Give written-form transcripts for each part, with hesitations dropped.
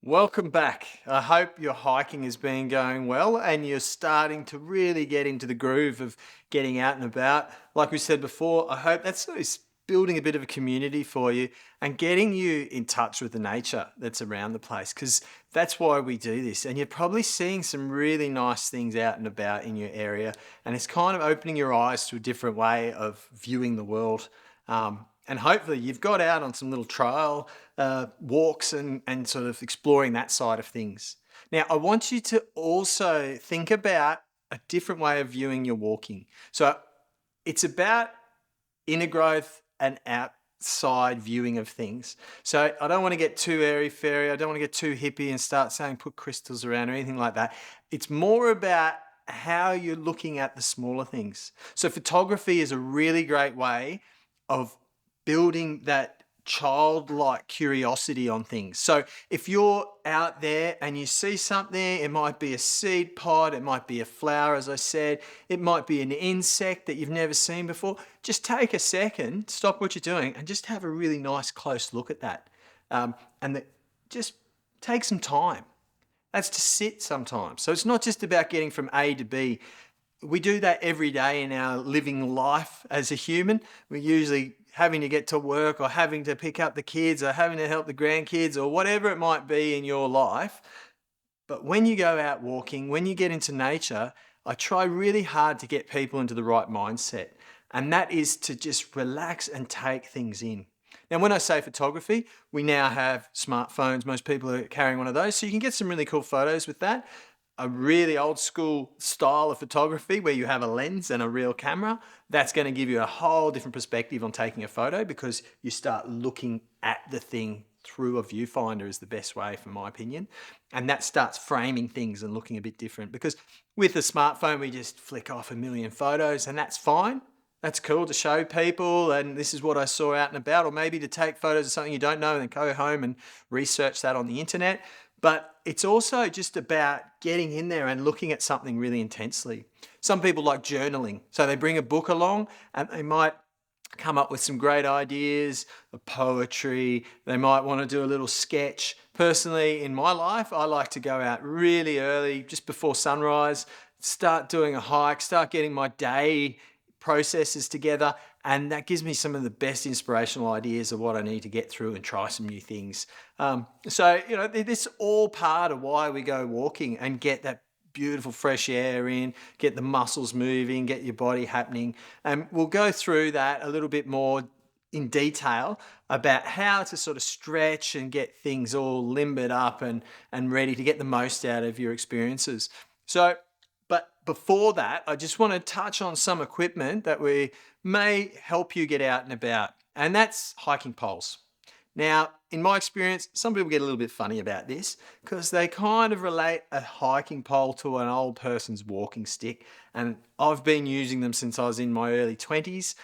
Welcome back. I hope your hiking has been going well and you're starting to really get into the groove of getting out and about. Like we said before, I hope that's building a bit of a community for you and getting you in touch with the nature that's around the place because that's why we do this. And you're probably seeing some really nice things out and about in your area, and it's kind of opening your eyes to a different way of viewing the world. And hopefully you've got out on some little trail walks and sort of exploring that side of things. Now, I want you to also think about a different way of viewing your walking. So it's about inner growth and outside viewing of things. So I don't want to get too airy fairy. I don't want to get too hippie and start saying put crystals around or anything like that. It's more about how you're looking at the smaller things. So photography is a really great way of building that childlike curiosity on things. So if you're out there and you see something, it might be a seed pod, it might be a flower, as I said, it might be an insect that you've never seen before. Just take a second, stop what you're doing, and just have a really nice close look at that. Just take some time. That's to sit sometimes. So it's not just about getting from A to B. We do that every day in our living life as a human. We're usually having to get to work or having to pick up the kids or having to help the grandkids or whatever it might be in your life. But when you go out walking, when you get into nature, I try really hard to get people into the right mindset. And that is to just relax and take things in. Now, when I say photography, we now have smartphones. Most people are carrying one of those. So you can get some really cool photos with that. A really old school style of photography where you have a lens and a real camera, that's going to give you a whole different perspective on taking a photo because you start looking at the thing through a viewfinder is the best way, for my opinion. And that starts framing things and looking a bit different because with a smartphone, we just flick off a million photos and that's fine. That's cool to show people, and this is what I saw out and about, or maybe to take photos of something you don't know and then go home and research that on the internet. But it's also just about getting in there and looking at something really intensely. Some people like journaling, so they bring a book along and they might come up with some great ideas of poetry. They might want to do a little sketch. Personally, in my life, I like to go out really early, just before sunrise, start doing a hike, start getting my day processes together, and that gives me some of the best inspirational ideas of what I need to get through and try some new things. This is all part of why we go walking and get that beautiful fresh air in, get the muscles moving, get your body happening. And we'll go through that a little bit more in detail about how to sort of stretch and get things all limbered up and ready to get the most out of your experiences. So, but before that, I just want to touch on some equipment that we may help you get out and about, and that's hiking poles. Now, in my experience, some people get a little bit funny about this because they kind of relate a hiking pole to an old person's walking stick. And I've been using them since I was in my early 20s.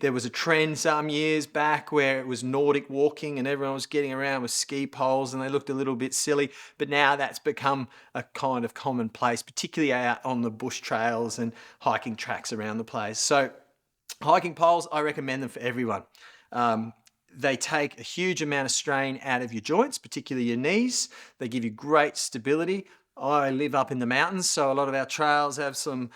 There was a trend some years back where it was Nordic walking and everyone was getting around with ski poles and they looked a little bit silly. But now that's become a kind of commonplace, particularly out on the bush trails and hiking tracks around the place. So hiking poles, I recommend them for everyone. They take a huge amount of strain out of your joints, particularly your knees. They give you great stability. I live up in the mountains, so a lot of our trails have some,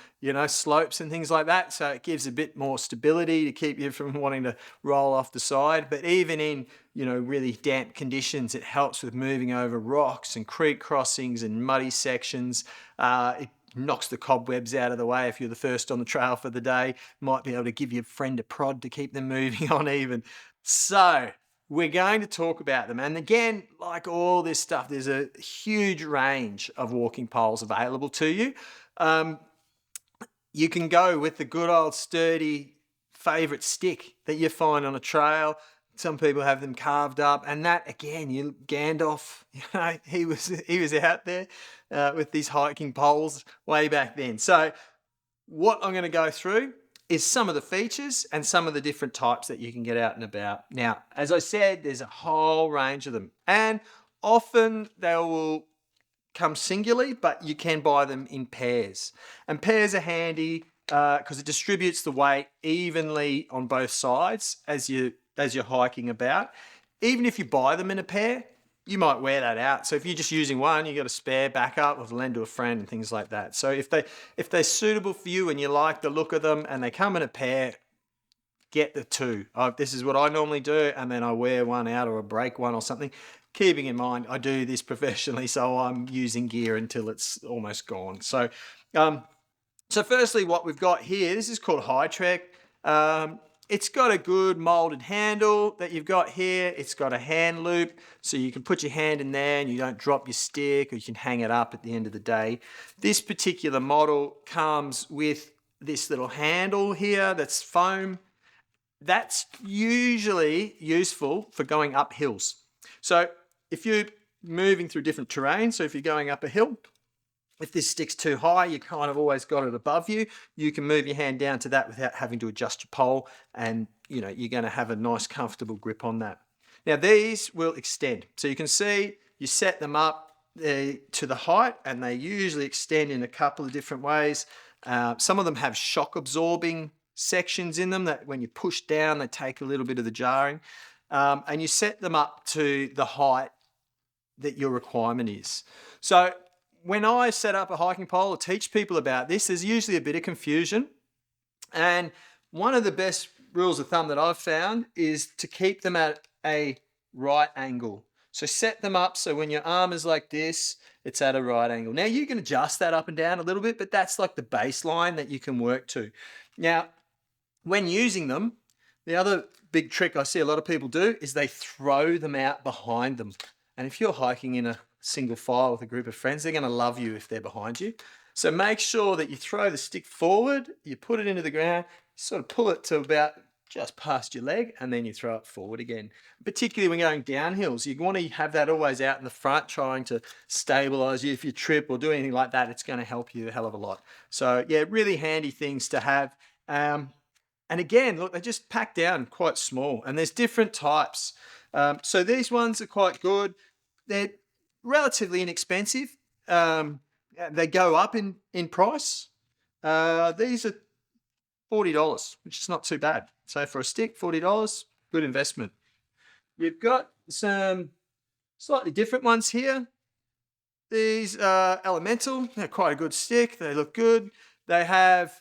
slopes and things like that. So it gives a bit more stability to keep you from wanting to roll off the side. But even in, really damp conditions, it helps with moving over rocks and creek crossings and muddy sections. It knocks the cobwebs out of the way if you're the first on the trail for the day. Might be able to give your friend a prod to keep them moving on even. So we're going to talk about them. And again, like all this stuff, there's a huge range of walking poles available to you. You can go with the good old sturdy favorite stick that you find on a trail. Some people have them carved up, and that again, Gandalf, he was out there with these hiking poles way back then. So what I'm going to go through is some of the features and some of the different types that you can get out and about. Now, as I said, there's a whole range of them, and often they will come singularly, but you can buy them in pairs. And pairs are handy because it distributes the weight evenly on both sides as you're hiking about. Even if you buy them in a pair, you might wear that out. So if you're just using one, you got a spare backup or lend to a friend and things like that. So if they're suitable for you and you like the look of them and they come in a pair, get the two. This is what I normally do, and then I wear one out or I break one or something. Keeping in mind, I do this professionally, so I'm using gear until it's almost gone. So, so firstly, what we've got here, this is called Hy-Trek. It's got a good molded handle that you've got here. It's got a hand loop, so you can put your hand in there and you don't drop your stick, or you can hang it up at the end of the day. This particular model comes with this little handle here that's foam. That's usually useful for going up hills. So if you're moving through different terrain, so if you're going up a hill, if this stick's too high, you kind of always got it above you. You can move your hand down to that without having to adjust your pole, and you're going to have a nice, comfortable grip on that. Now these will extend. So you can see you set them up to the height, and they usually extend in a couple of different ways. Some of them have shock absorbing sections in them that when you push down, they take a little bit of the jarring. And you set them up to the height that your requirement is. So when I set up a hiking pole or teach people about this, there's usually a bit of confusion. And one of the best rules of thumb that I've found is to keep them at a right angle. So set them up so when your arm is like this, it's at a right angle. Now you can adjust that up and down a little bit, but that's like the baseline that you can work to. Now, when using them, the other big trick I see a lot of people do is they throw them out behind them. And if you're hiking in a single file with a group of friends, they're going to love you if they're behind you. So make sure that you throw the stick forward, you put it into the ground, sort of pull it to about just past your leg, and then you throw it forward again. Particularly when going down hills, you want to have that always out in the front, trying to stabilize you. If you trip or do anything like that, it's going to help you a hell of a lot. So yeah, really handy things to have. And again, look, they just pack down quite small, and there's different types. So these ones are quite good. They're relatively inexpensive. They go up in price. These are $40, which is not too bad. So for a stick, $40, good investment. You've got some slightly different ones here. These are Elemental. They're quite a good stick. They look good. They have,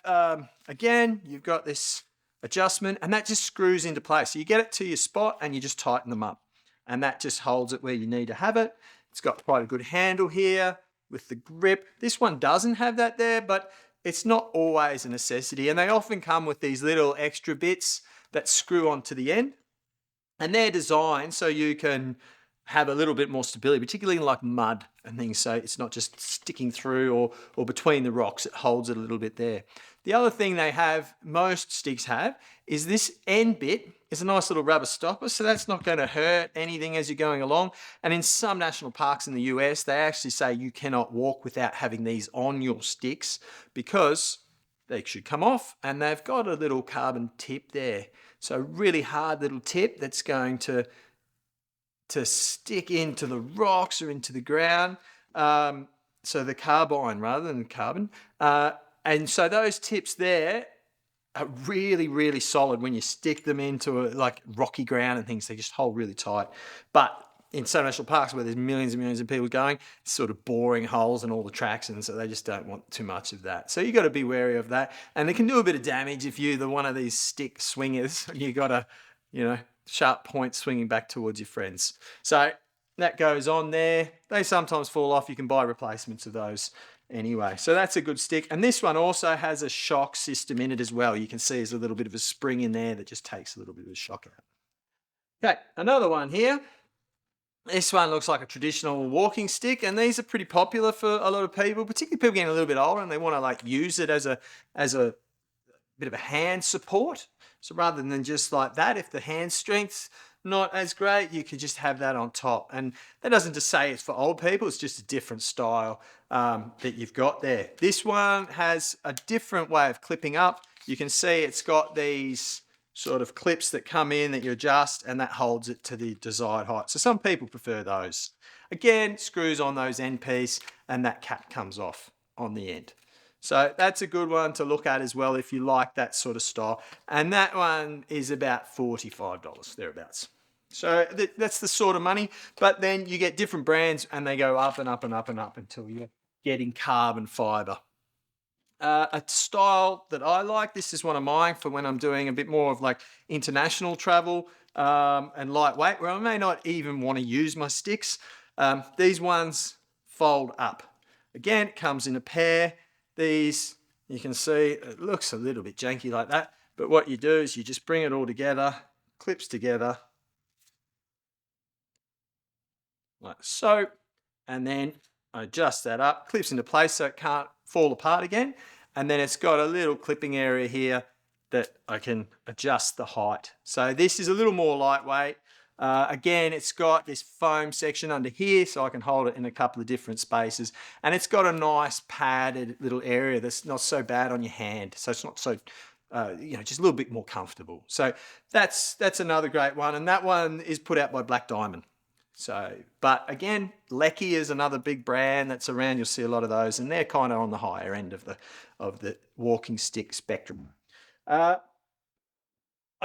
again, you've got this adjustment, and that just screws into place. So you get it to your spot and you just tighten them up, and that just holds it where you need to have it. It's got quite a good handle here with the grip. This one doesn't have that there, but it's not always a necessity, and they often come with these little extra bits that screw onto the end, and they're designed so you can have a little bit more stability, particularly in like mud and things, so it's not just sticking through or between the rocks. It holds it a little bit there. The other thing they have, most sticks have, is this end bit is a nice little rubber stopper, so that's not going to hurt anything as you're going along. And in some national parks in the US, they actually say you cannot walk without having these on your sticks because they should come off, and they've got a little carbon tip there. So really hard little tip that's going to stick into the rocks or into the ground. So the carbine rather than carbon. And so those tips there are really, really solid when you stick them into like rocky ground and things. They just hold really tight. But in some national parks where there's millions and millions of people going, it's sort of boring holes in all the tracks, and so they just don't want too much of that. So you got to be wary of that. And it can do a bit of damage if you're one of these stick swingers and you got a, sharp point swinging back towards your friends. So that goes on there. They sometimes fall off. You can buy replacements of those anyway. So that's a good stick. And this one also has a shock system in it as well. You can see there's a little bit of a spring in there that just takes a little bit of the shock out. Okay, another one here. This one looks like a traditional walking stick, and these are pretty popular for a lot of people, particularly people getting a little bit older and they want to use it as a bit of a hand support. So rather than just like that, if the hand strength's not as great, you could just have that on top. And that doesn't just say it's for old people, it's just a different style that you've got there. This one has a different way of clipping up. You can see it's got these sort of clips that come in that you adjust, and that holds it to the desired height. So some people prefer those. Again, screws on those end piece, and that cap comes off on the end. So that's a good one to look at as well if you like that sort of style. And that one is about $45, thereabouts. So that's the sort of money, but then you get different brands and they go up and up and up and up until you're getting carbon fiber. A style that I like, this is one of mine for when I'm doing a bit more of like international travel and lightweight, where I may not even want to use my sticks. These ones fold up. Again, it comes in a pair. These, you can see, it looks a little bit janky like that, but what you do is you just bring it all together, clips together, like so, and then adjust that up, clips into place so it can't fall apart again. And then it's got a little clipping area here that I can adjust the height. So this is a little more lightweight. Again, it's got this foam section under here so I can hold it in a couple of different spaces. And it's got a nice padded little area that's not so bad on your hand. So it's not so, just a little bit more comfortable. So that's another great one. And that one is put out by Black Diamond. So, but again, Lecky is another big brand that's around. You'll see a lot of those, and they're kind of on the higher end of the walking stick spectrum. I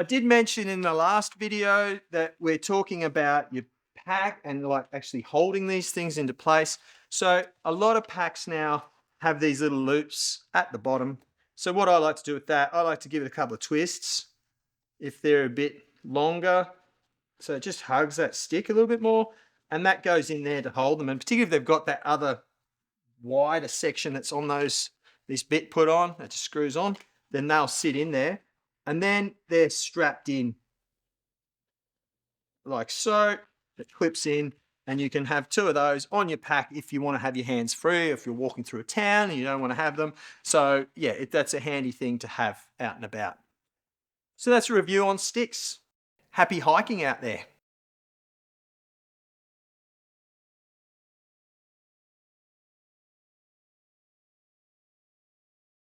did mention in the last video that we're talking about your pack and like actually holding these things into place. So a lot of packs now have these little loops at the bottom. So what I like to do with that, I like to give it a couple of twists if they're a bit longer. So it just hugs that stick a little bit more, and that goes in there to hold them. And particularly if they've got that other wider section that's on this bit put on, that just screws on, then they'll sit in there. And then they're strapped in like so. It clips in, and you can have two of those on your pack if you want to have your hands free, if you're walking through a town and you don't want to have them. So yeah, that's a handy thing to have out and about. So that's a review on sticks. Happy hiking out there.